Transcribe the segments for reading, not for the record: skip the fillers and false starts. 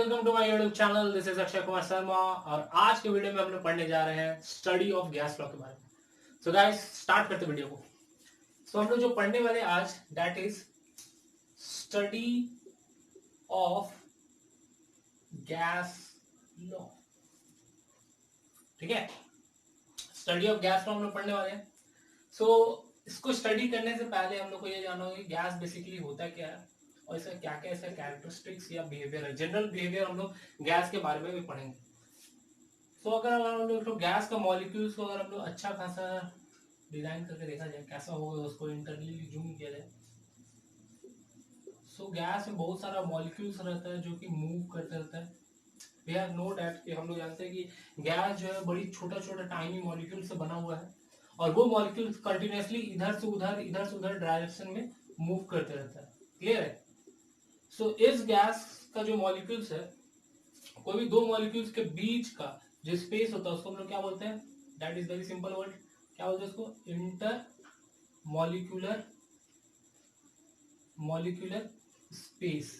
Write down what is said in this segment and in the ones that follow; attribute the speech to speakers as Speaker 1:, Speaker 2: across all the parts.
Speaker 1: Welcome to my YouTube channel. This is Akshay Kumar Sharma और आज के वीडियो में हम लोग पढ़ने जा रहे हैं स्टडी ऑफ गैस लॉ के बारे में। सो गाइस स्टार्ट करते वीडियो को। सो हम लोग जो पढ़ने वाले आज that is study of gas law. ठीक है, स्टडी ऑफ गैस लॉ हम लोग पढ़ने वाले हैं। सो इसको स्टडी करने से पहले हम लोग को ये जानना होगा कि गैस बेसिकली होता क्या है और इसका क्या क्या इसका कैरेक्टरिस्टिक्स या बिहेवियर है। जनरल बिहेवियर हम लोग गैस के बारे में भी पढ़ेंगे। सो अगर हम लोग तो गैस का मॉलिक्यूल्स को अगर हम लोग अच्छा खासा डिजाइन करके देखा जाए कैसा होगा, उसको इंटरनली जूम किया जाए। सो गैस में बहुत सारा मॉलिक्यूल्स रहता है जो कि मूव करते रहता है। वी हैव नो डैट कि हम लोग जानते हैं कि गैस जो है बड़ी छोटा छोटा टाइनी मॉलिक्यूल से बना हुआ है और वो मॉलिक्यूल्स कंटिन्यूअसली इधर से उधर डायरेक्शन में मूव करते रहता है। क्लियर है? सो इस गैस का जो मॉलिक्यूल्स है, कोई भी दो मॉलिक्यूल्स के बीच का जो स्पेस होता है उसको हम लोग क्या बोलते हैं? That is very simple word. क्या बोलते हैं उसको? Inter molecular space.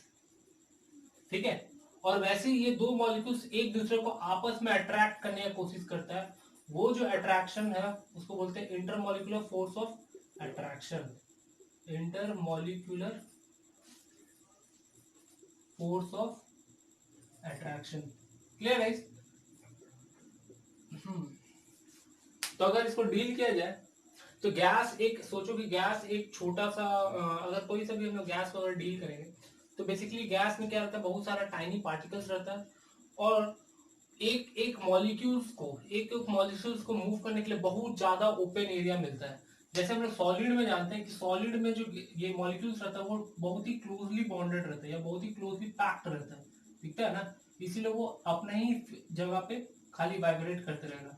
Speaker 1: ठीक है, और वैसे ही ये दो मॉलिक्यूल्स एक दूसरे को आपस में अट्रैक्ट करने की कोशिश करता है। वो जो अट्रैक्शन है उसको बोलते हैं intermolecular force of attraction. Intermolecular force of attraction. Clear है? तो अगर इसको डील किया जाए तो गैस एक, सोचो कि गैस एक छोटा सा, अगर कोई सा भी हम लोग गैस को अगर डील करेंगे तो बेसिकली गैस में क्या रहता है, बहुत सारा टाइनी पार्टिकल्स रहता है और एक एक मॉलिक्यूल्स को मूव करने के लिए बहुत ज्यादा ओपन एरिया मिलता है। जैसे हम लोग सॉलिड में जानते हैं कि सॉलिड में जो ये मॉलिक्यूल्स रहता है वो बहुत ही क्लोजली बॉन्डेड रहता है या बहुत ही क्लोजली पैक्ड रहता है। दिखता है ना? इसीलिए वो अपने ही जगह पे खाली वाइब्रेट करते रहेगा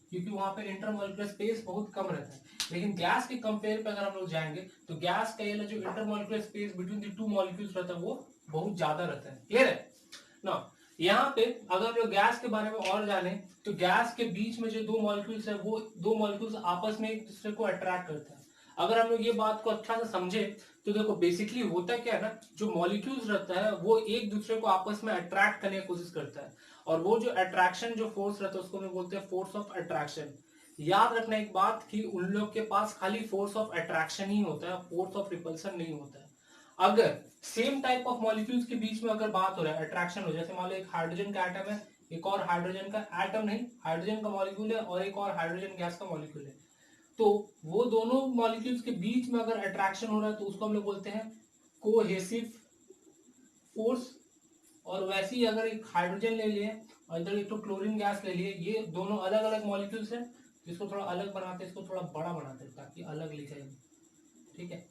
Speaker 1: क्योंकि वहां पे इंटरमॉलिक्यूलर स्पेस बहुत कम रहता है। लेकिन गैस के कंपेयर पे अगर हम लोग जाएंगे तो गैस का ये जो intermolecular space between the two molecules रहता है वो बहुत ज्यादा रहता है। क्लियर है ना? यहाँ पे अगर हम लोग गैस के बारे में और जाने तो गैस के बीच में जो दो मॉलिक्यूल्स है वो दो मॉलिक्यूल्स आपस में एक दूसरे को अट्रैक्ट करता है। अगर हम लोग ये बात को अच्छा से समझे तो देखो बेसिकली होता क्या है ना, जो मॉलिक्यूल्स रहता है वो एक दूसरे को आपस में अट्रैक्ट करने की कोशिश करता है और वो जो अट्रैक्शन जो फोर्स रहता है उसको हम बोलते हैं फोर्स ऑफ अट्रैक्शन। याद रखना एक बात कि उन लोग के पास खाली फोर्स ऑफ अट्रैक्शन ही होता है, फोर्स ऑफ रिपल्सन नहीं होता है। अगर सेम टाइप ऑफ मॉलिक्यूल्स के बीच में अगर बात हो रहा है, अट्रैक्शन हो, जैसे मान लो एक हाइड्रोजन का एटम है, एक और हाइड्रोजन का एटम नहीं, हाइड्रोजन का मॉलिक्यूल है और एक और हाइड्रोजन गैस का मॉलिक्यूल है, तो वो दोनों मॉलिक्यूल्स के बीच में अगर अट्रैक्शन हो रहा है तो उसको हम लोग बोलते हैं कोहेसिव फोर्स। और वैसे ही अगर एक हाइड्रोजन ले लिए और इधर एक तो क्लोरीन गैस ले लिए, ये दोनों अलग अलग मॉलिक्यूल्स हैं, इसको थोड़ा अलग बनाते हैं, इसको थोड़ा बड़ा बनाते हैं ताकि अलग लिखा जाए। ठीक है,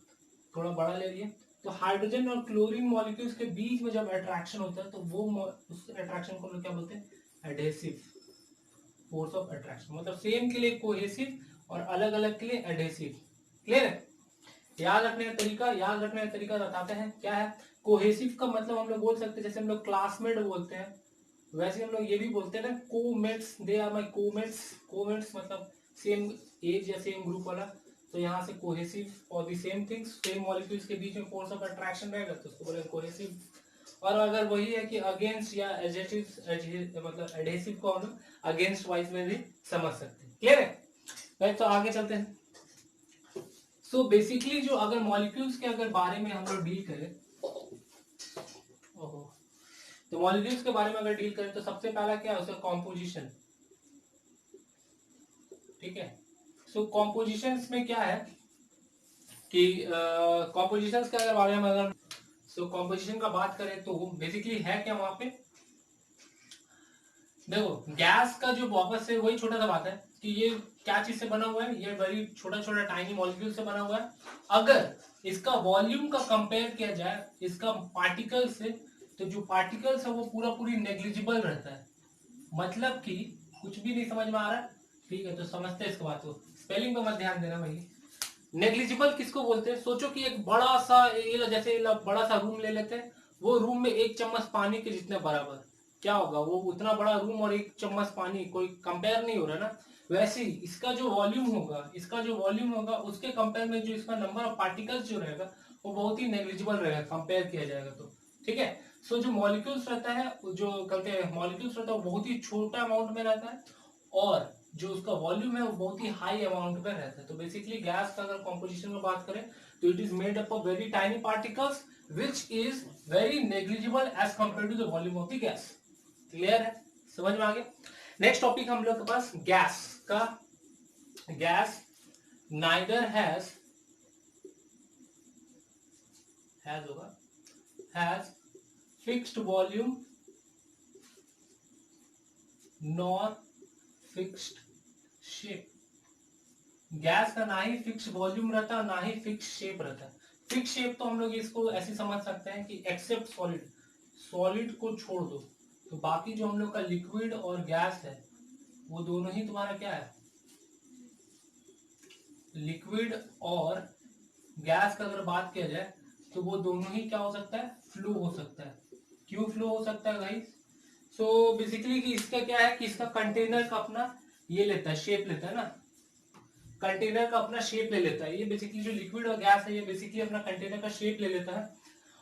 Speaker 1: थोड़ा बड़ा ले लिए तो हाइड्रोजन और क्लोरीन मॉलिक्यूल्स के बीच में जब अट्रैक्शन होता है तो वो उस अट्रैक्शन को क्या बोलते हैं? Adhesive force of attraction. मतलब सेम के लिए कोहेसिव और अलग अलग के लिए एडहेसिव। क्लियर है? याद रखने का तरीका बताते हैं क्या है। कोहेसिव का मतलब हम लोग बोल सकते हैं, जैसे हम लोग क्लासमेट बोलते हैं वैसे हम लोग ये भी बोलते हैं ना, कोमेट्स, दे आर माय कोमेट्स। कोमेट्स मतलब सेम एज या सेम ग्रुप वाला। तो यहाँ से कोहेसिव और the same things, same molecules के बीच में फोर्स ऑफ अट्रैक्शन रहेगा तो उसको बोलेंगे कोहेसिव। और अगर वही है कि अगेंस्ट या एडहेसिव, मतलब एडहेसिव को हम लोग अगेंस्ट वाइज में भी समझ सकते हैं। क्लियर है? तो आगे चलते हैं। सो बेसिकली जो अगर मॉलिक्यूल्स के अगर बारे में हम लोग डील करें, तो मॉलिक्यूल्स के बारे में अगर डील करें तो सबसे पहला क्या है उसका कॉम्पोजिशन। ठीक है, सो कॉम्पोजिशंस में क्या है कि कॉम्पोजिशंस के अगर बारे में अगर कॉम्पोजिशन का बात करें तो बेसिकली है क्या वहां पे। देखो गैस का जो वापस से वही छोटा सा बात है कि ये क्या चीज से बना हुआ है, ये बड़ी छोटा छोटा टाइनी मॉलिक्यूल से बना हुआ है। अगर इसका वॉल्यूम का कंपेयर किया जाए इसका पार्टिकल से, तो जो पार्टिकल्स है वो पूरी नेग्लिजिबल रहता है। मतलब कि कुछ भी नहीं समझ में आ रहा है? ठीक है, तो समझते हैं इसके बात को। स्पेलिंग पे मत ध्यान देना भाई। नेग्लिजिबल किसको बोलते हैं? सोचो कि एक बड़ा सा जैसे बड़ा सा रूम ले लेते हैं, वो रूम में एक चम्मच पानी के जितने बराबर, क्या होगा? वो उतना बड़ा रूम और एक चम्मच पानी कोई कंपेयर नहीं हो रहा ना। वैसे ही इसका जो वॉल्यूम होगा उसके कंपेयर में जो इसका नंबर ऑफ पार्टिकल्स जो रहेगा वो बहुत ही नेग्लिजिबल रहेगा कंपेयर किया जाएगा तो। ठीक है। सो जो मॉलिक्यूल्स रहता है, जो कहते हैं मॉलिक्यूल्स रहता है वो बहुत ही छोटा अमाउंट में रहता है, और जो उसका वॉल्यूम है वो बहुत ही हाई अमाउंट में रहता है। तो बेसिकली गैस का अगर कॉम्पोजिशन में बात करें तो it is made up of very tiny particles which is very negligible as compare to the volume of the gas. Clear है, समझ में आ गया। नेक्स्ट टॉपिक हम लोग के पास गैस का। गैस नाइदर हैज होगा has fixed volume nor fixed shape. Gas का ना ही फिक्स वॉल्यूम रहता है ना ही फिक्स शेप रहता है। फिक्स शेप तो हम लोग इसको ऐसे समझ सकते हैं कि एक्सेप्ट सॉलिड, सॉलिड को छोड़ दो तो बाकी जो हम लोग का लिक्विड और गैस है वो दोनों ही तुम्हारा क्या है, लिक्विड और गैस का अगर बात किया जाए तो वो दोनों ही क्या हो सकता है, फ्लो हो सकता है। क्यों फ्लो हो सकता है गाइस? सो बेसिकली कि इसका क्या है कि इसका कंटेनर का अपना ये लेता है, शेप लेता है ना, कंटेनर का अपना शेप ले लेता है। ये बेसिकली जो लिक्विड और गैस है ये बेसिकली अपना कंटेनर का शेप ले लेता है,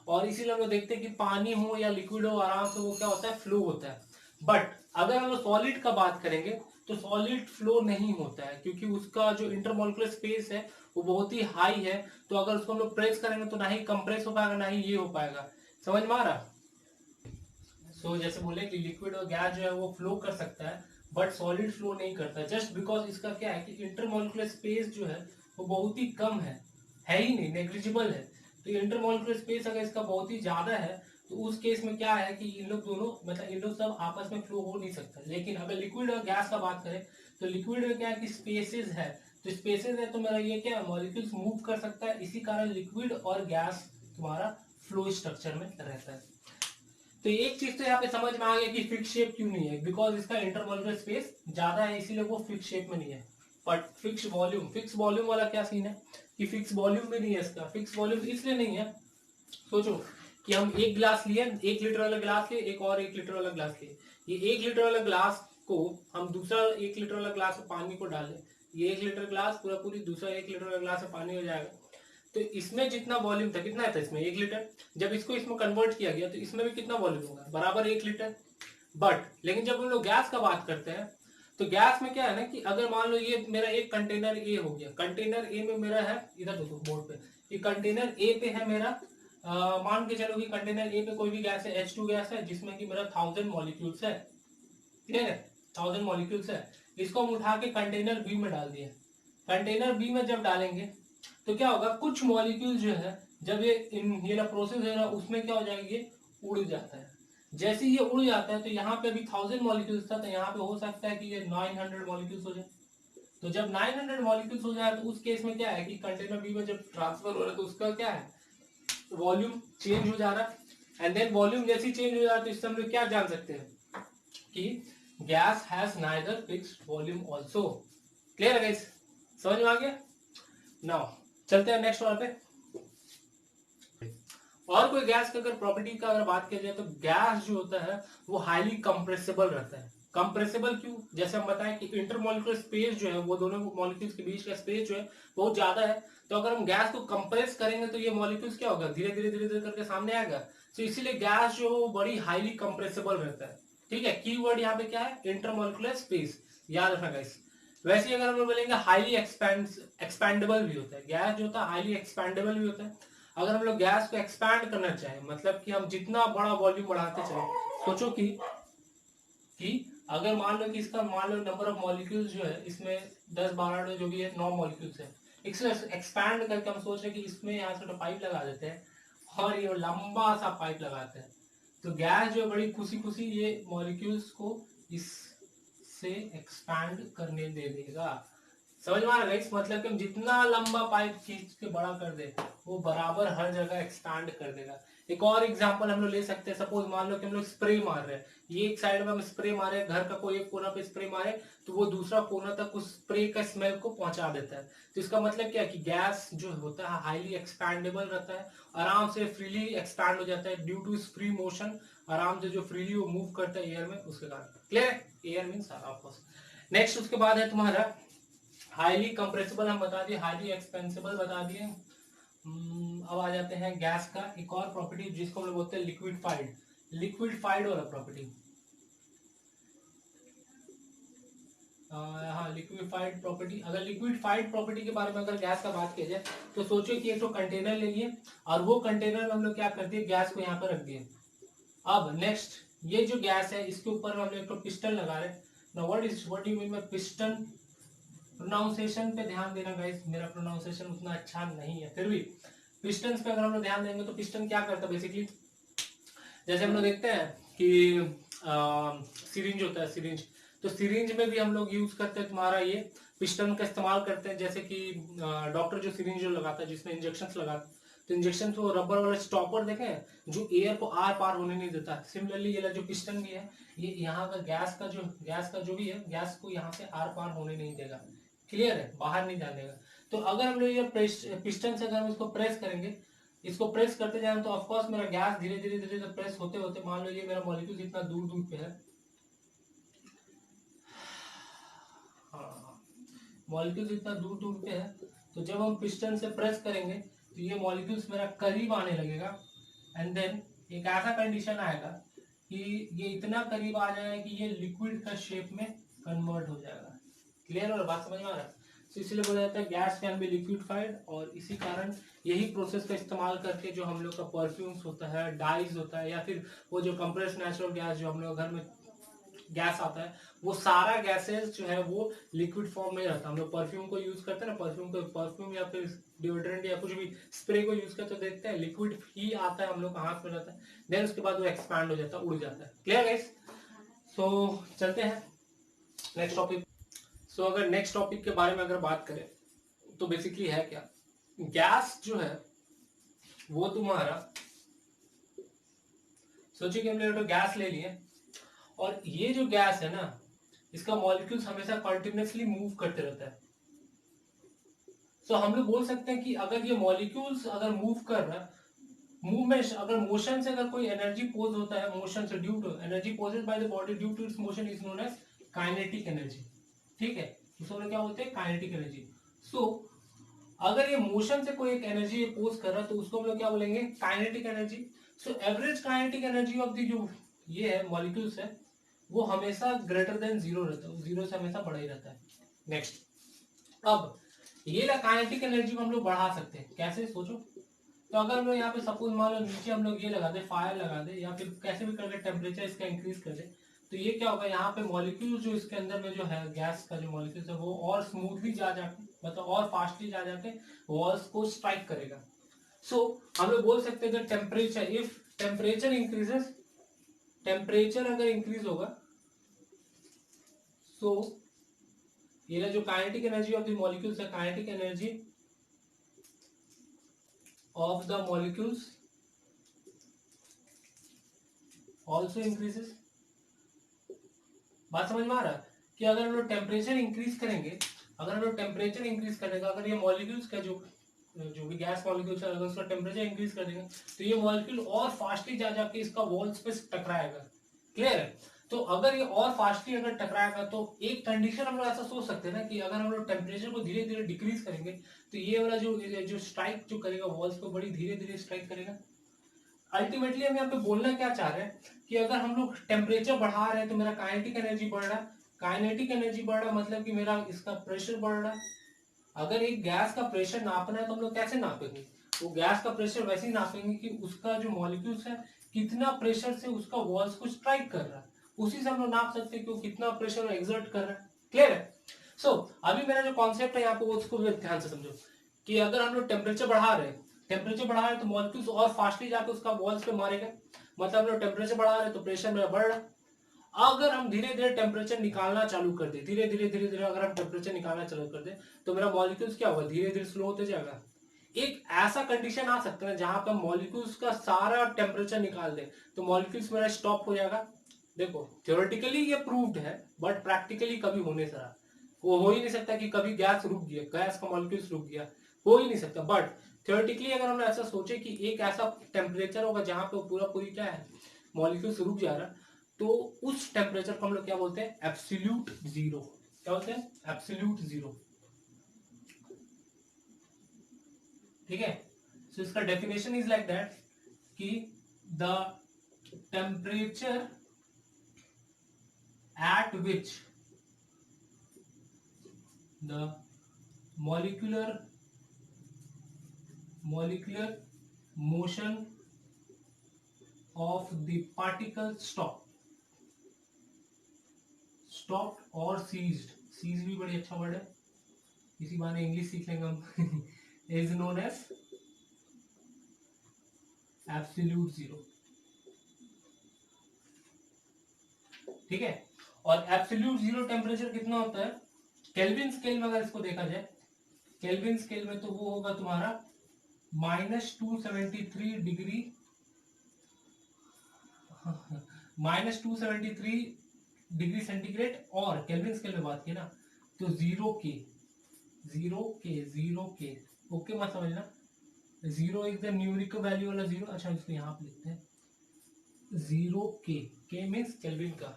Speaker 1: और इसीलिए हम लोग देखते हैं कि पानी हो या लिक्विड हो आराम से वो क्या होता है, फ्लो होता है। बट अगर हम लोग सॉलिड का बात करेंगे तो सॉलिड फ्लो नहीं होता है, क्योंकि उसका जो इंटरमोलिकुलर स्पेस है वो बहुत ही हाई है। तो अगर उसको हम लोग प्रेस करेंगे तो ना ही कंप्रेस हो पाएगा ना ही ये हो पाएगा। समझ में आ रहा? सो जैसे बोले कि लिक्विड और गैस जो है वो फ्लो कर सकता है बट सॉलिड फ्लो नहीं करता, जस्ट बिकॉज इसका क्या है कि इंटरमोलिकुलर स्पेस जो है वो बहुत ही कम है ही नहीं, नेग्लिजिबल है। तो इंटरमोलिकुलर स्पेस अगर इसका बहुत ही ज्यादा है तो उस केस में क्या है कि इन लोग दोनों मतलब इन लोग सब आपस में फ्लो हो नहीं सकता। लेकिन अगर लिक्विड और गैस का बात करें तो लिक्विड में क्या है कि स्पेसेस है, तो स्पेसेस है तो मेरा ये क्या मॉलिक्यूल्स मूव कर सकता है, इसी कारण लिक्विड और गैस तुम्हारा फ्लो स्ट्रक्चर में रहता है। तो एक चीज तो यहाँ पे समझ में आ गया कि फिक्स शेप क्यों नहीं है, बिकॉज इसका इंटरमोलिकुलर स्पेस ज्यादा है इसीलिए वो फिक्स शेप में नहीं है। बट फिक्स वॉल्यूम वाला क्या सीन है कि फिक्स वॉल्यूम भी नहीं है इसका। फिक्स वॉल्यूम इसलिए नहीं है, सोचो कि हम एक गिलास लिए, 1 लीटर वाला गिलास लिए, एक और 1 लीटर वाला गिलास लिए। ये 1 लीटर वाला गिलास को हम दूसरा 1 लीटर वाला गिलास में पानी को डालें, ये 1 लीटर गिलास पूरा पूरी दूसरा 1 लीटर वाला गिलास में पानी हो जाएगा। तो इसमें जितना वॉल्यूम था, कितना था इसमें 1 लीटर, जब इसको इसमें कन्वर्ट किया गया तो इसमें भी कितना वॉल्यूम होगा, बराबर 1 लीटर। बट लेकिन जब हम लोग गैस का बात करते हैं तो गैस में क्या है ना कि अगर मान लो ये मेरा एक कंटेनर ए हो गया, कंटेनर ए में मेरा है, इधर देखो बोर्ड पे, ये कंटेनर ए पे है मेरा, मान के चलो कि कंटेनर ए पे कोई भी गैस है, H2 गैस है जिसमें कि मेरा 1000 मॉलिक्यूल्स है, ठीक है, 1000 मॉलिक्यूल्स है। इसको हम उठा के कंटेनर बी में डाल दिए। कंटेनर बी में जब डालेंगे तो क्या होगा, कुछ मॉलिक्यूल जो है जब ये ना प्रोसेस है ना उसमें क्या हो जाएगा, ये उड़ जाता है। जैसे ये उड़ जाता है तो यहाँ पे अभी 1000 मॉलिक्यूल्स था तो यहाँ पे हो सकता है कि ये 900 मॉलिक्यूल्स हो जाए। तो जब 900 मॉलिक्यूल्स हो जाए तो उस केस में क्या है कि कंटेनर बी में जब ट्रांसफर हो रहा है तो उसका क्या है, वॉल्यूम चेंज हो जा रहा है। एंड देन वॉल्यूम जैसे चेंज हो जाता है तो इससे हम लोग क्या जान सकते हैं कि gas has neither fixed volume also. Clear है गाइस, समझ में आ गया? नाउ चलते हैं नेक्स्ट वाले पे। और कोई गैस की अगर प्रॉपर्टी का अगर बात किया जाए तो गैस जो होता है वो हाईली कंप्रेसिबल रहता है। कंप्रेसिबल क्यों, जैसे हम बताएं कि इंटरमोलिकुलर स्पेस जो है वो दोनों मॉलिक्यूल्स के बीच का स्पेस जो है बहुत ज्यादा है। तो अगर हम गैस को कंप्रेस करेंगे तो ये मॉलिक्यूल्स क्या होगा, धीरे धीरे धीरे धीरे करके सामने आएगा। तो इसीलिए गैस जो है वो बड़ी हाईली कंप्रेसिबल रहता है। ठीक है, की वर्ड यहाँ पे क्या है, इंटरमोलिकुलर स्पेस, याद रखना गाइस। वैसे अगर हम बोलेंगे हाईली एक्सपैंडेबल भी होता है, गैस जो होता है हाईली एक्सपैंडेबल भी होता है। अगर हम लोग गैस को एक्सपैंड करना चाहें, मतलब कि हम जितना बड़ा वॉल्यूम बढ़ाते चले, सोचो कि अगर मान लो कि इसका मान लो नंबर ऑफ मॉलिक्यूल्स जो है इसमें 10 12 जो भी है 9 मॉलिक्यूल्स है, इसको एक्सपैंड करके हम सोच रहे हैं कि इसमें यहाँ से पाइप लगा देते हैं और ये लंबा सा पाइप लगाते हैं। तो गैस जो बड़ी खुशी खुशी ये मॉलिक्यूल्स को इससे एक्सपैंड करने दे देगा। समझ में आ रहा है, मतलब कि हम जितना लंबा पाइप खींच के बड़ा कर दे वो बराबर हर जगह एक्सपैंड कर देगा। एक और एग्जांपल हम लोग ले सकते हैं, सपोज मान लो कि हम लोग स्प्रे मार रहे हैं, ये एक साइड में हम स्प्रे मारे, घर का कोई एक कोना पे स्प्रे मारे तो वो दूसरा कोना तक उस स्प्रे का स्मेल को पहुंचा देता है। तो इसका मतलब क्या है कि गैस जो होता है हाईली एक्सपैंडेबल रहता है, आराम से फ्रीली एक्सपैंड हो जाता है ड्यू टू फ्री मोशन, आराम से जो फ्रीली वो मूव करता है एयर में उसके कारण। Clear, air means of course. Next उसके बाद है तुम्हारा हाईली कंप्रेसिबल, हम बता दिए, हाईली एक्सपेंसिबल बता दिए, अब आ जाते हैं गैस का एक और प्रॉपर्टी जिसको हम लोग बोलते हैं लिक्विडिफाइड वाला प्रॉपर्टी। हाँ, लिक्विफाइड प्रॉपर्टी। अगर लिक्विफाइड प्रॉपर्टी के बारे में अगर गैस का बात किया जाए तो सोचो कि एक तो कंटेनर ले लिए और वो कंटेनर में हम लोग क्या करते हैं, गैस को यहाँ पर रख दिए। अब नेक्स्ट ये जो गैस है इसके ऊपर हम लोग एक तो पिस्टन लगा रहे हैं। Now what you mean by piston? Pronunciation पे ध्यान देना गाइस, मेरा प्रोनाउंसिएशन उतना अच्छा नहीं है, फिर भी पिस्टन पे अगर हम लोग ध्यान देंगे तो पिस्टन क्या करता है बेसिकली, जैसे हम लोग देखते हैं कि सिरिंज होता है, सिरिंज, तो सिरिंज में भी हम लोग यूज करते हैं तुम्हारा ये पिस्टन का इस्तेमाल करते हैं। जैसे कि डॉक्टर जो सिरिंज जो लगाता है जिसमें इंजेक्शन लगाता है, तो इंजेक्शन को रबर वाला स्टॉपर देखें जो एयर को आर पार होने नहीं देता। सिमिलरली ये जो पिस्टन भी है ये यहाँ का गैस का जो भी है गैस को यहाँ से आर पार होने नहीं देगा। क्लियर है, बाहर नहीं जाने देगा। तो अगर हम लोग ये पिस्टन से अगर हम इसको प्रेस करेंगे, इसको प्रेस करते जाए तो ऑफकोर्स मेरा गैस धीरे धीरे धीरे धीरे प्रेस होते होते मान लो ये मेरा मॉलिक्यूल इतना दूर दूर पे है, हाँ मॉलिक्यूल्स इतना दूर दूर पे है, तो जब हम पिस्टन से प्रेस करेंगे तो ये मॉलिक्यूल्स मेरा करीब आने लगेगा। एंड देन एक ऐसा कंडीशन आएगा कि ये इतना करीब आ जाएगा कि ये लिक्विड का शेप में कन्वर्ट हो जाएगा। क्लियर और बात समझ में आ रहा है? तो इसलिए बोला जाता है गैस कैन बी लिक्विफाइड, और इसी कारण यही प्रोसेस का इस्तेमाल करके जो हम लोग का परफ्यूम्स होता है, डाइज होता है, या फिर वो जो कंप्रेस्ड नेचुरल गैस जो हम लोग घर में गैस आता है, वो सारा गैसेस जो है वो लिक्विड फॉर्म में रहता है। हम लोग परफ्यूम को यूज करते हैं ना, परफ्यूम या फिर डिओड्रेंट या कुछ भी स्प्रे को यूज करते देखते हैं लिक्विड ही आता है, हम लोग का हाथ में रहता है, देन उसके बाद वो एक्सपैंड हो जाता है, उड़ जाता है। Clear guys? सो चलते हैं नेक्स्ट टॉपिक। सो अगर नेक्स्ट टॉपिक के बारे में अगर बात करें तो बेसिकली है क्या, गैस जो है वो तुम्हारा, सोचिए कि हमने तो गैस ले लिए और ये जो गैस है ना इसका मॉलिक्यूल्स हमेशा कंटिन्यूअसली मूव करते रहता है। सो हम लोग बोल सकते हैं कि अगर ये मॉलिक्यूल्स अगर मूव कर रहा है, मूवमेंट अगर मोशन से अगर कोई एनर्जी पोज होता है, मोशन से due to energy possessed by the body due to its motion is known as kinetic energy. ठीक है, इसको क्या बोलते हैं, काइनेटिक एनर्जी। सो अगर ये मोशन से कोई एक एनर्जी पोज कर रहा है तो उसको हम लोग क्या बोलेंगे, kinetic energy. So average kinetic energy of the जो ये है मॉलिक्यूल्स है वो हमेशा ग्रेटर देन जीरो रहता है, जीरो से हमेशा बड़ा ही रहता है। नेक्स्ट, अब ये काइनेटिक एनर्जी को हम लोग बढ़ा सकते हैं कैसे, सोचो। तो अगर हम लोग यहाँ पे सपोज मान लो नीचे हम लोग ये लगा दे, फायर लगा दे, या फिर कैसे भी करके टेम्परेचर इसका इंक्रीज कर दे, तो ये क्या होगा, यहाँ पे मॉलिक्यूल जो इसके अंदर में जो है गैस का जो मॉलिक्यूल है वो और स्मूथली जा जाके मतलब और फास्टली जा जाके वॉल्स को स्ट्राइक करेगा। सो हम लोग बोल सकते हैं temperature, if temperature increases, temperature अगर इंक्रीज होगा सो ये जो kinetic energy of the molecules है, kinetic energy of the molecules also increases. बात समझ में आ रहा है कि अगर हम लोग टेम्परेचर इंक्रीज करेंगे, अगर हम लोग टेम्परेचर इंक्रीज करेगा, अगर ये मॉलिक्यूल्स का जो भी गैस मॉलिक्यूल्स है अगर उसका टेम्परेचर इंक्रीज कर देंगे तो ये मॉलिक्यूल और फास्टली जा जाके इसका वॉल्स पे टकराएगा। क्लियर है? तो अगर ये और फास्टली अगर टकराएगा तो एक कंडीशन हम लोग ऐसा सोच सकते हैं ना कि अगर हम लोग टेम्परेचर को धीरे धीरे डिक्रीज करेंगे तो ये वाला जो स्ट्राइक जो करेगा वॉल्स को बड़ी धीरे धीरे स्ट्राइक करेगा। अल्टीमेटली हम यहाँ पे बोलना क्या चाह रहे हैं कि अगर हम लोग टेम्परेचर बढ़ा रहे हैं तो मेरा काइनेटिक एनर्जी बढ़ रहा है, काइनेटिक एनर्जी बढ़ रहा है मतलब कि मेरा इसका प्रेशर बढ़ रहा है। अगर एक गैस का प्रेशर नापना है तो हम लोग कैसे नापेंगे, वो गैस का प्रेशर वैसे ही नापेंगे कि उसका जो मॉलिक्यूल्स है कितना प्रेशर से उसका वॉल्स को स्ट्राइक कर रहा है, उसी से हम लोग नाप सकते हैं कि वो कितना प्रेशर एक्सर्ट कर रहा है। क्लियर है? सो अभी मेरा जो कॉन्सेप्ट है यहाँ पे वो उसको ध्यान से समझो कि अगर हम लोग टेम्परेचर बढ़ा रहे हैं, टेम्परेचर बढ़ा रहे हैं तो मॉलिक्यूल्स और फास्टली जाकर उसका वॉल्स पे मारेगा, मतलब हम लोग टेम्परेचर बढ़ा रहे हैं तो प्रेशर मेरा बढ़ रहा है। अगर हम धीरे धीरे टेम्परेचर निकालना चालू कर दे, धीरे धीरे धीरे धीरे अगर हम टेम्परेचर निकालना चालू कर दे तो मेरा मॉलिक्यूल्स क्या होगा, धीरे धीरे स्लो होते जाएगा। एक ऐसा कंडीशन आ सकता है जहां पर मॉलिक्यूल्स का सारा टेम्परेचर निकाल दे तो मॉलिक्यूल्स मेरा स्टॉप हो जाएगा। देखो थियोरेटिकली ये प्रूव्ड है बट प्रैक्टिकली कभी होने से वो हो ही नहीं सकता कि कभी गैस रुक गया, गैस का मॉलिक्यूल्स रुक गया, हो ही नहीं सकता। बट थियोरेटिकली अगर हम ऐसा सोचे कि एक ऐसा टेम्परेचर होगा जहां पे पूरा पूरी क्या है मॉलिक्यूल्स रुक जा रहा है, तो उस टेम्परेचर को हम लोग क्या बोलते हैं, एब्सोल्यूट जीरो। क्या बोलते हैं, एब्सोल्यूट जीरो। ठीक है? सो इसका डेफिनेशन इज लाइक दैट कि the temperature at which the molecular motion of the particle stopped or ceased भी बड़ी अच्छा वर्ड है, इसी बहाने इंग्लिश सीख लेंगे हम is known as absolute zero. ठीक है, और एब्सोल्यूट जीरो टेम्परेचर कितना होता है केल्विन स्केल में? अगर इसको देखा जाए केल्विन स्केल में तो वो होगा तुम्हारा -273 डिग्री -273 डिग्री सेंटीग्रेड, और केल्विन स्केल में बात की ना तो 0 के ओके मत समझना, 0 इज द न्यूमेरिकल वैल्यू वाला 0। अच्छा इसको यहाँ पे लिखते हैं 0 के मीन्स केल्विन का।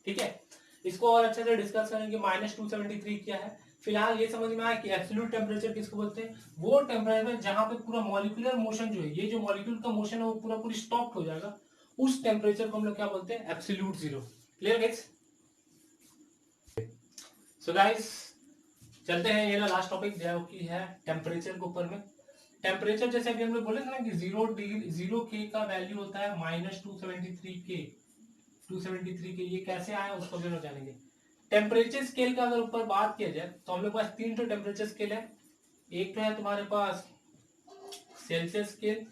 Speaker 1: ठीक है, इसको और अच्छे से डिस्कस करेंगे। -273 क्या है, फिलहाल ये समझ में आया कि एब्सोल्यूट टेम्परेचर किसको बोलते हैं? वो टेम्परेचर जहां पे पूरा मॉलिक्यूलर मोशन जो है, ये जो मॉलिक्यूल का मोशन है वो पूरी स्टॉप हो जाएगा, उस टेम्परेचर को हम लोग क्या बोलते हैं? Absolute zero. Clear guys? So guys चलते हैं, ये लास्ट टॉपिक जो की है टेम्परेचर के ऊपर में। टेम्परेचर जैसे अभी हम लोग बोले थे ना कि 0 के का वैल्यू होता है -273 के। ये कैसे आया उसको भी हम लोग जानेंगे। टेम्परेचर स्केल का अगर ऊपर बात किया जाए तो हम लोग पास 3 तो टेम्परेचर स्केल है। एक तो है तुम्हारे पास सेल्सियस स्केल,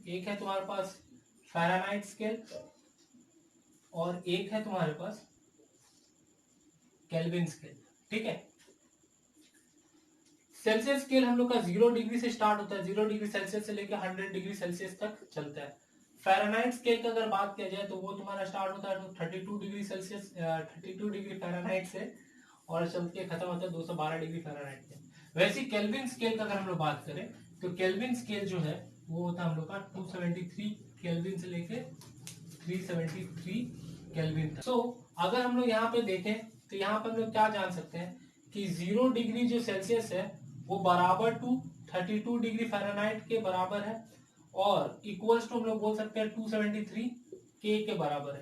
Speaker 1: एक है तुम्हारे पास फ़ारेनहाइट स्केल, और एक है तुम्हारे पास केल्विन स्केल। ठीक है, सेल्सियस स्केल हम लोग का 0 डिग्री से स्टार्ट होता है, 0 डिग्री सेल्सियस से लेकर 100 डिग्री सेल्सियस तक चलता है। फ़ारेनहाइट स्केल का अगर बात किया जाए तो वो तुम्हारा स्टार्ट होता है 32 डिग्री सेल्सियस 32 डिग्री फ़ारेनहाइट से, और चल के खत्म होता है 212 डिग्री फ़ारेनहाइट से। वैसे केल्विन स्केल का अगर हम लोग बात करें तो केल्विन स्केल जो है वो होता है हम लोग का 273 केल्विन से लेके 373 केल्विन तक। अगर हम लोग यहाँ पे देखें तो यहाँ पर हम लोग क्या जान सकते हैं कि 0 डिग्री जो सेल्सियस है वो बराबर टू 32 डिग्री फ़ारेनहाइट के बराबर है, और इक्वल्स टू हम लोग बोल सकते हैं 273 के बराबर है।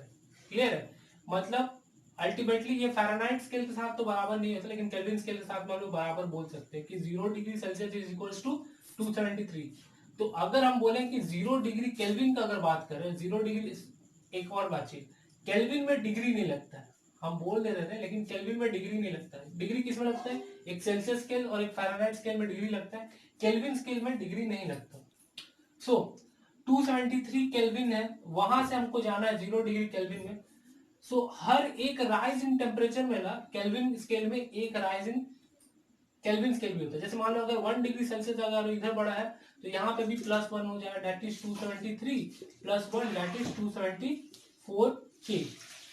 Speaker 1: क्लियर है? मतलब अल्टीमेटली ये फ़ारेनहाइट स्केल के साथ तो बराबर नहीं होता, लेकिन केल्विन स्केल के साथ में हम लोग बराबर बोल सकते हैं कि 0 degree Celsius is equals to 273। तो अगर हम बोलें कि 0 डिग्री केल्विन का अगर बात करें, 0 डिग्री, एक और बातचीत, केल्विन में डिग्री नहीं लगता है, हम बोल दे रहे थे, लेकिन केल्विन में डिग्री नहीं लगता है। डिग्री किस में लगता है? एक सेल्सियस स्केल और एक फ़ारेनहाइट स्केल में डिग्री लगता है, केल्विन स्केल में डिग्री नहीं लगता। 273 केल्विन है, वहां से हमको जाना है 0 डिग्री केल्विन में। हर एक राइज इन टेम्परेचर में ना केल्विन स्केल में एक राइज इन केल्विन स्केल भी होता है। जैसे मान लो अगर 1 डिग्री सेल्सियस अगर इधर बढ़ा है तो यहाँ पे भी +1 हो जाएगा, दैट इज 273 +1 दैट इज 274 के।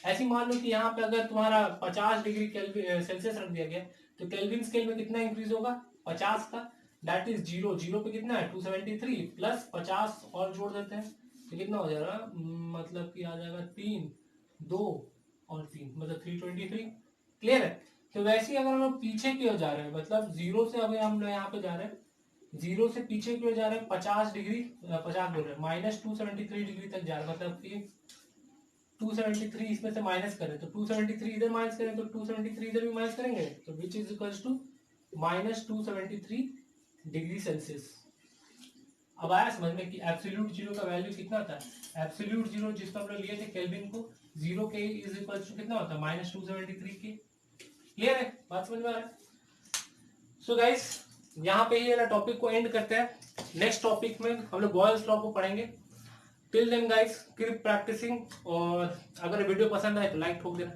Speaker 1: ऐसी मान लो कि यहाँ पे अगर तुम्हारा 50 डिग्री सेल्सियस रख दिया गया तो केल्विन स्केल में कितना इंक्रीज होगा? 50 का, दैट इज 0 पे कितना है? 273 प्लस 50 और जोड़ देते हैं तो कितना हो जाएगा? मतलब कि आ जाएगा 3, 2 और 3, मतलब 323। क्लियर है? तो वैसे ही अगर हम लोग पीछे की ओर जा रहे हैं, मतलब 0 से अभी हम लोग यहाँ पे जा रहे हैं, 0 से पीछे की ओर जा रहे हैं 50 डिग्री, 50 बोल रहे हैं, -273 डिग्री तक जा रहे हैं, मतलब कि 273 इसमें से माइनस करें तो 273 इधर माइनस करें तो 273 इधर भी माइनस करेंगे तो which is equals to -273 degree Celsius. अब आया समझ में कि एब्सोल्यूट जीरो का वैल्यू कितना होता है? एब्सोल्यूट जीरो जिसको हम लोग लिए थे केल्विन को, 0 के इज इक्वल्स टू कितना होता है? -273 के। क्लियर है? बात समझ में आ रहा है? सो गाइस यहाँ पे ये टॉपिक को एंड करते हैं। नेक्स्ट टॉपिक में हम लोग बॉयल्स लॉ को पढ़ेंगे। Till then guys keep practising, और अगर वीडियो पसंद आए तो लाइक ठोक देना।